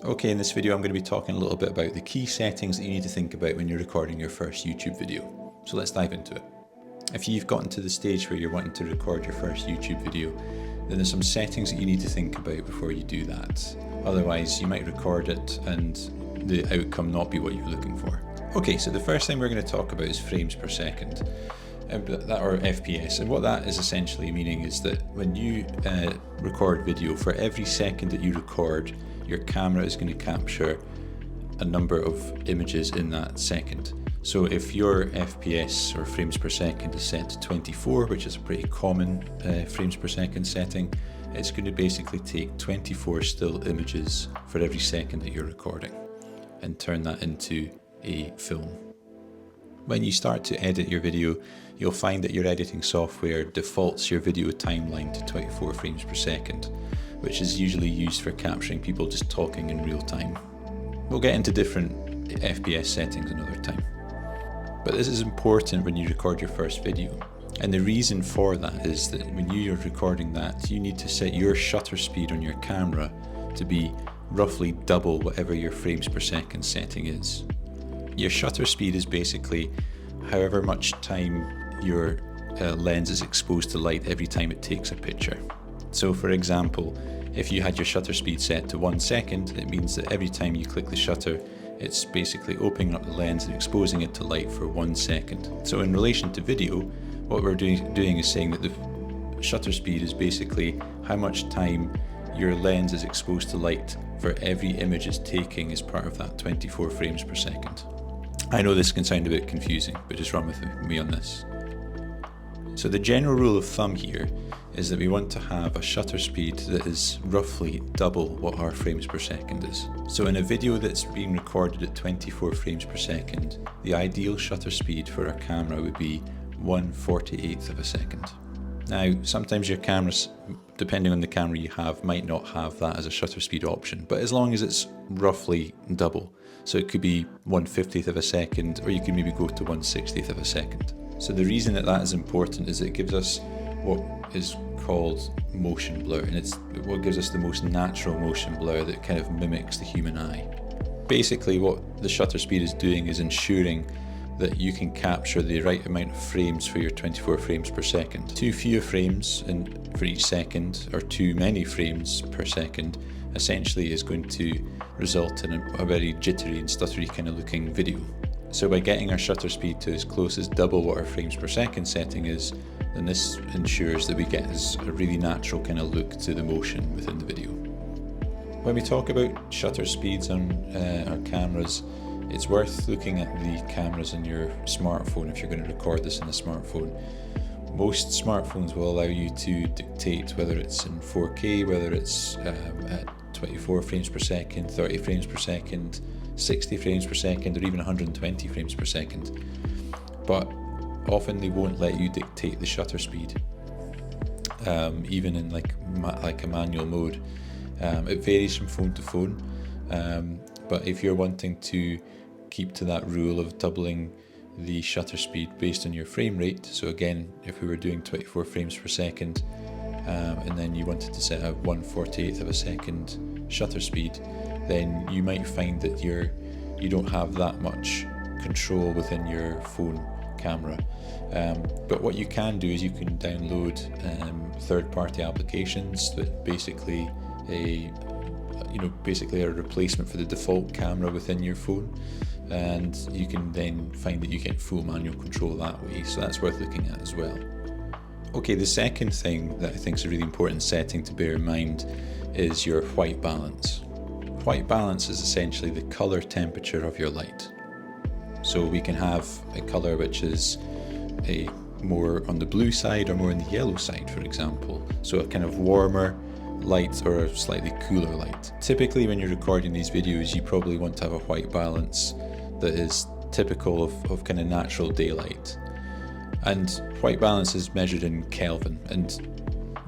Okay, in this video I'm going to be talking a little bit about the key settings that you need to think about when you're recording your first YouTube video. So let's dive into it. If you've gotten to the stage where you're wanting to record your first YouTube video, then there's some settings that you need to think about before you do that. Otherwise you might record it and the outcome not be what you're looking for. Okay, so the first thing we're going to talk about is frames per second. Or FPS, and what that is essentially meaning is that when you record video, for every second that you record, your camera is going to capture a number of images in that second. So if your FPS or frames per second is set to 24, which is a pretty common frames per second setting, it's going to basically take 24 still images for every second that you're recording and turn that into a film. When you start to edit your video, you'll find that your editing software defaults your video timeline to 24 frames per second, which is usually used for capturing people just talking in real time. We'll get into different FPS settings another time. But this is important when you record your first video. And the reason for that is that when you're recording that, you need to set your shutter speed on your camera to be roughly double whatever your frames per second setting is. Your shutter speed is basically however much time your lens is exposed to light every time it takes a picture. So for example, if you had your shutter speed set to 1 second, it means that every time you click the shutter, it's basically opening up the lens and exposing it to light for 1 second. So in relation to video, what we're doing is saying that the shutter speed is basically how much time your lens is exposed to light for every image it's taking as part of that 24 frames per second. I know this can sound a bit confusing, but just run with me on this. So the general rule of thumb here is that we want to have a shutter speed that is roughly double what our frames per second is. So in a video that's being recorded at 24 frames per second, the ideal shutter speed for our camera would be 1/48th of a second. Now, sometimes your cameras, depending on the camera you have, might not have that as a shutter speed option, but as long as it's roughly double. So it could be 1/50th of a second, or you can maybe go to 1/60th of a second. So the reason that is important is it gives us what is called motion blur, and it's what gives us the most natural motion blur that kind of mimics the human eye. Basically what the shutter speed is doing is ensuring that you can capture the right amount of frames for your 24 frames per second. Too few frames for each second, or too many frames per second, essentially is going to result in a very jittery and stuttery kind of looking video. So by getting our shutter speed to as close as double what our frames per second setting is, then this ensures that we get a really natural kind of look to the motion within the video. When we talk about shutter speeds on our cameras, it's worth looking at the cameras on your smartphone if you're going to record this in a smartphone. Most smartphones will allow you to dictate whether it's in 4K, whether it's at 24 frames per second, 30 frames per second, 60 frames per second, or even 120 frames per second. But often they won't let you dictate the shutter speed, even in like a manual mode. It varies from phone to phone, but if you're wanting to keep to that rule of doubling the shutter speed based on your frame rate, so again, if we were doing 24 frames per second, and then you wanted to set a 1/48th of a second shutter speed, then you might find that you don't have that much control within your phone camera. But what you can do is you can download third-party applications that basically a replacement for the default camera within your phone, and you can then find that you get full manual control that way, so that's worth looking at as well. Okay, the second thing that I think is a really important setting to bear in mind is your white balance. White balance is essentially the color temperature of your light. So we can have a color which is more on the blue side or more on the yellow side, for example. So a kind of warmer light or a slightly cooler light. Typically when you're recording these videos, you probably want to have a white balance that is typical of kind of natural daylight. And white balance is measured in Kelvin, and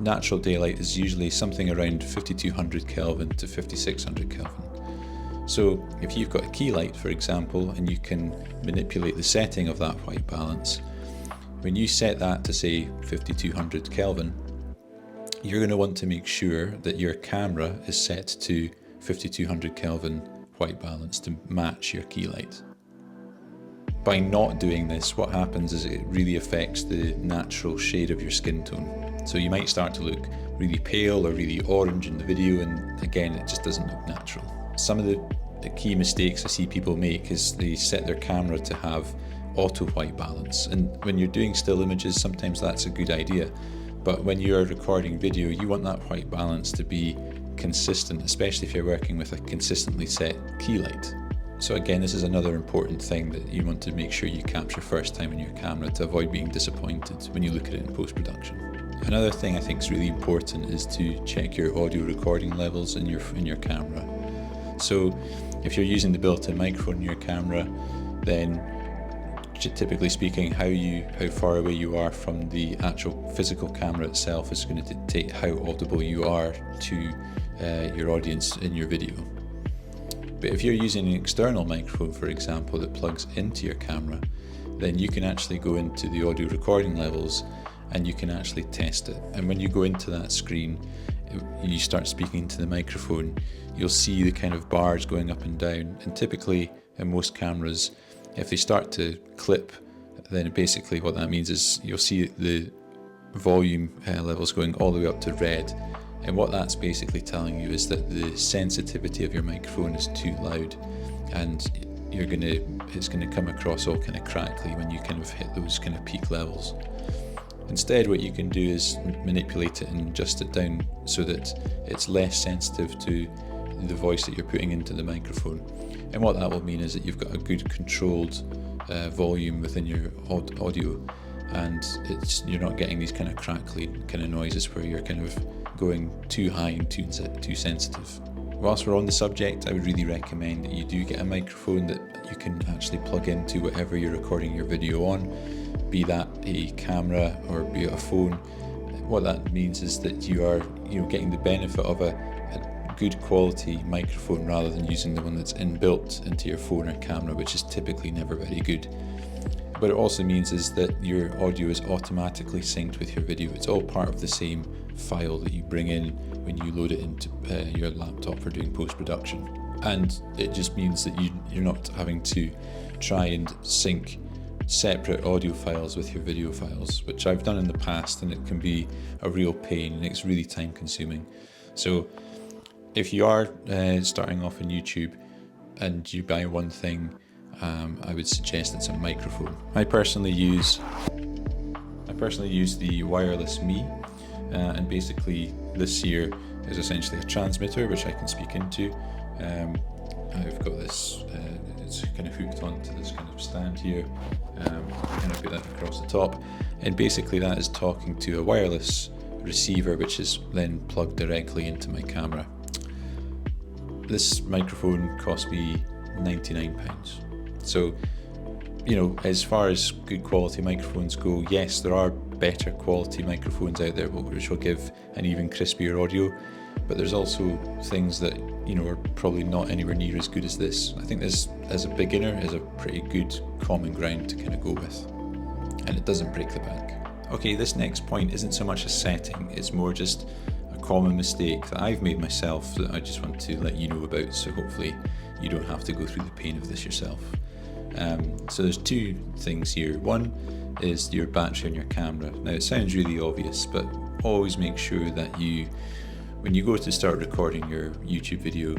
natural daylight is usually something around 5200 Kelvin to 5600 Kelvin. So if you've got a key light, for example, and you can manipulate the setting of that white balance, when you set that to say 5200 Kelvin, you're going to want to make sure that your camera is set to 5200 Kelvin white balance to match your key light. By not doing this, what happens is it really affects the natural shade of your skin tone. So you might start to look really pale or really orange in the video, and again, it just doesn't look natural. Some of the key mistakes I see people make is they set their camera to have auto white balance, and when you're doing still images, sometimes that's a good idea, but when you're recording video, you want that white balance to be consistent, especially if you're working with a consistently set key light. So again, this is another important thing that you want to make sure you capture first time in your camera to avoid being disappointed when you look at it in post-production. Another thing I think is really important is to check your audio recording levels in your camera. So if you're using the built-in microphone in your camera, then typically speaking, how far away you are from the actual physical camera itself is going to dictate how audible you are to your audience in your video. But if you're using an external microphone, for example, that plugs into your camera, then you can actually go into the audio recording levels and you can actually test it. And when you go into that screen, you start speaking to the microphone, you'll see the kind of bars going up and down. And typically in most cameras, if they start to clip, then basically what that means is you'll see the volume levels going all the way up to red. And what that's basically telling you is that the sensitivity of your microphone is too loud, and it's gonna come across all kind of crackly when you kind of hit those kind of peak levels. Instead, what you can do is manipulate it and adjust it down so that it's less sensitive to the voice that you're putting into the microphone. And what that will mean is that you've got a good controlled volume within your audio, and you're not getting these kind of crackly kind of noises where you're kind of going too high and too sensitive. Whilst we're on the subject, I would really recommend that you do get a microphone that you can actually plug into whatever you're recording your video on, be that a camera or be it a phone. What that means is that you are getting the benefit of a good quality microphone rather than using the one that's inbuilt into your phone or camera, which is typically never very good. What it also means is that your audio is automatically synced with your video. It's all part of the same file that you bring in when you load it into your laptop for doing post-production. And it just means that you're not having to try and sync separate audio files with your video files, which I've done in the past, and it can be a real pain and it's really time consuming. So if you are starting off on YouTube and you buy one thing, I would suggest it's a microphone. I personally use the wireless Me, and basically this here is essentially a transmitter which I can speak into. I've got this, it's kind of hooked onto this kind of stand here, kind of put that across the top, and basically that is talking to a wireless receiver which is then plugged directly into my camera. This microphone cost me £99. So, as far as good quality microphones go, yes, there are better quality microphones out there which will give an even crispier audio, but there's also things that are probably not anywhere near as good as this. I think this, as a beginner, is a pretty good common ground to kind of go with, and it doesn't break the bank. Okay, this next point isn't so much a setting, it's more just a common mistake that I've made myself that I just want to let you know about, so hopefully you don't have to go through the pain of this yourself. So there's two things here. One is your battery on your camera. Now it sounds really obvious, but always make sure that when you go to start recording your YouTube video,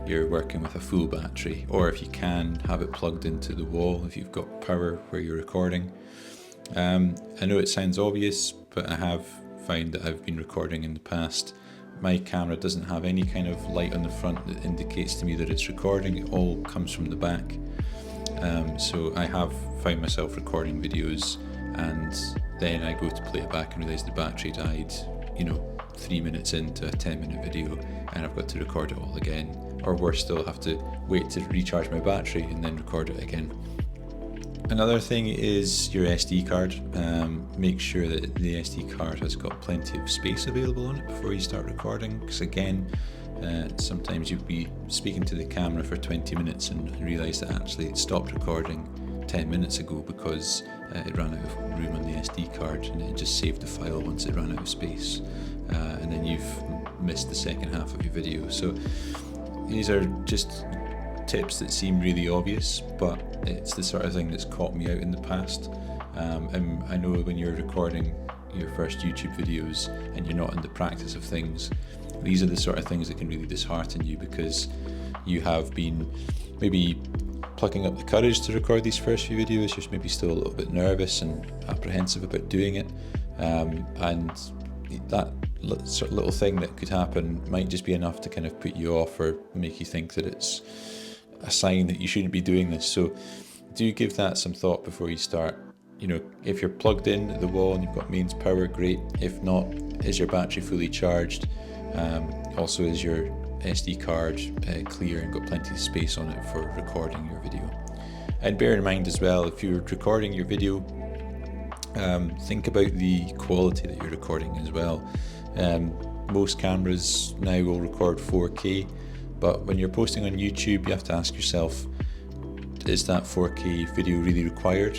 you're working with a full battery, or if you can, have it plugged into the wall if you've got power where you're recording. I know it sounds obvious, but I have found that I've been recording in the past. My camera doesn't have any kind of light on the front that indicates to me that it's recording. It all comes from the back. So I have found myself recording videos, and then I go to play it back and realise the battery died, 3 minutes into a 10-minute video, and I've got to record it all again. Or worse still, have to wait to recharge my battery and then record it again. Another thing is your SD card. Make sure that the SD card has got plenty of space available on it before you start recording, because again, sometimes you'll be speaking to the camera for 20 minutes and realise that actually it stopped recording 10 minutes ago because it ran out of room on the SD card, and it just saved the file once it ran out of space, and then you've missed the second half of your video. So these are just tips that seem really obvious, but it's the sort of thing that's caught me out in the past. And I know when you're recording your first YouTube videos and you're not in the practice of things, these are the sort of things that can really dishearten you, because you have been maybe plucking up the courage to record these first few videos. You're maybe still a little bit nervous and apprehensive about doing it, and that sort of little thing that could happen might just be enough to kind of put you off or make you think that it's a sign that you shouldn't be doing this. So do give that some thought before you start. You know, if you're plugged in at the wall and you've got mains power, great. If not, is your battery fully charged? Also, is your SD card clear and got plenty of space on it for recording your video? And bear in mind as well, if you're recording your video, think about the quality that you're recording as well. Most cameras now will record 4K, but when you're posting on YouTube, you have to ask yourself, is that 4K video really required?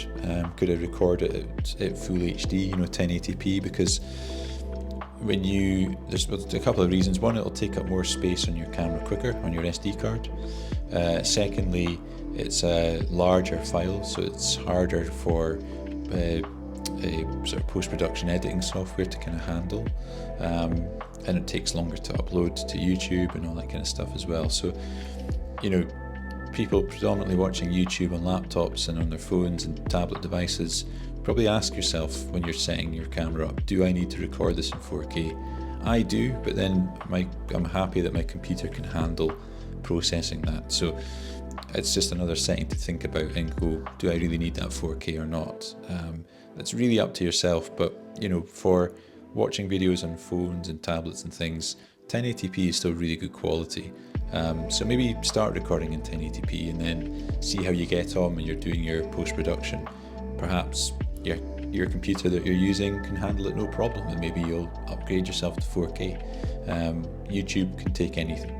Could I record it at full HD, 1080p? Because there's a couple of reasons. One, it'll take up more space on your camera quicker, on your SD card. Secondly, it's a larger file, so it's harder for a sort of post-production editing software to kind of handle. And it takes longer to upload to YouTube and all that kind of stuff as well. So, people predominantly watching YouTube on laptops and on their phones and tablet devices, probably ask yourself when you're setting your camera up, do I need to record this in 4K? I do, but then I'm happy that my computer can handle processing that. So it's just another setting to think about and go, do I really need that 4K or not? That's really up to yourself, but for watching videos on phones and tablets and things, 1080p is still really good quality. So maybe start recording in 1080p and then see how you get on when you're doing your post-production. Perhaps your computer that you're using can handle it no problem, and maybe you'll upgrade yourself to 4K. YouTube can take anything,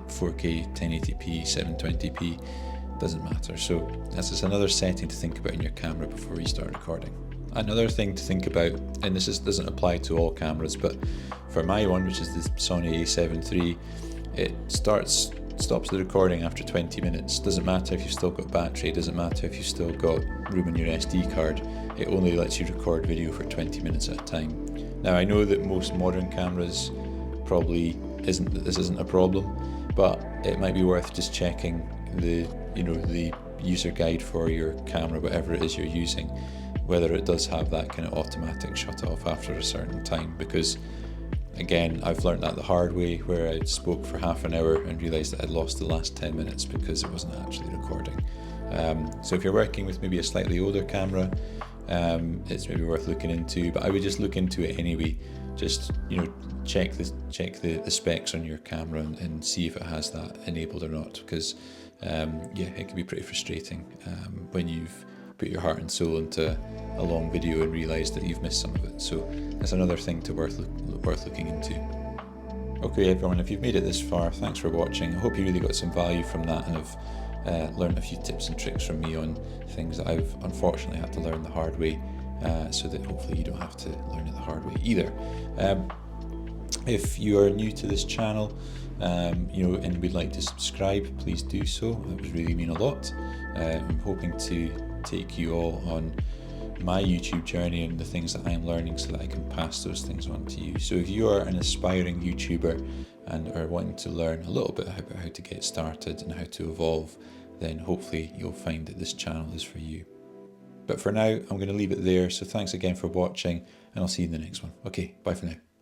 4K, 1080p, 720p, doesn't matter. So that's just another setting to think about in your camera before you start recording. Another thing to think about, and this doesn't apply to all cameras, but for my one, which is the Sony a7 III, it stops the recording after 20 minutes. Doesn't matter if you've still got battery, doesn't matter if you've still got room in your SD card, it only lets you record video for 20 minutes at a time. Now I know that most modern cameras probably this isn't a problem, but it might be worth just checking the user guide for your camera, whatever it is you're using, whether it does have that kind of automatic shut off after a certain time, because again, I've learned that the hard way, where I spoke for half an hour and realised that I'd lost the last 10 minutes because it wasn't actually recording. So if you're working with maybe a slightly older camera, it's maybe worth looking into, but I would just look into it anyway. Just check the specs on your camera and see if it has that enabled or not, because it can be pretty frustrating when you've put your heart and soul into a long video and realise that you've missed some of it. So that's another thing worth looking into. Okay everyone, if you've made it this far, thanks for watching. I hope you really got some value from that and have learned a few tips and tricks from me on things that I've unfortunately had to learn the hard way, so that hopefully you don't have to learn it the hard way either. If you are new to this channel, and would like to subscribe, please do so. That would really mean a lot. I'm hoping to take you all on my YouTube journey and the things that I'm learning, so that I can pass those things on to you. So if you are an aspiring YouTuber and are wanting to learn a little bit about how to get started and how to evolve, then hopefully you'll find that this channel is for you. But for now, I'm going to leave it there. So thanks again for watching, and I'll see you in the next one. Okay, bye for now.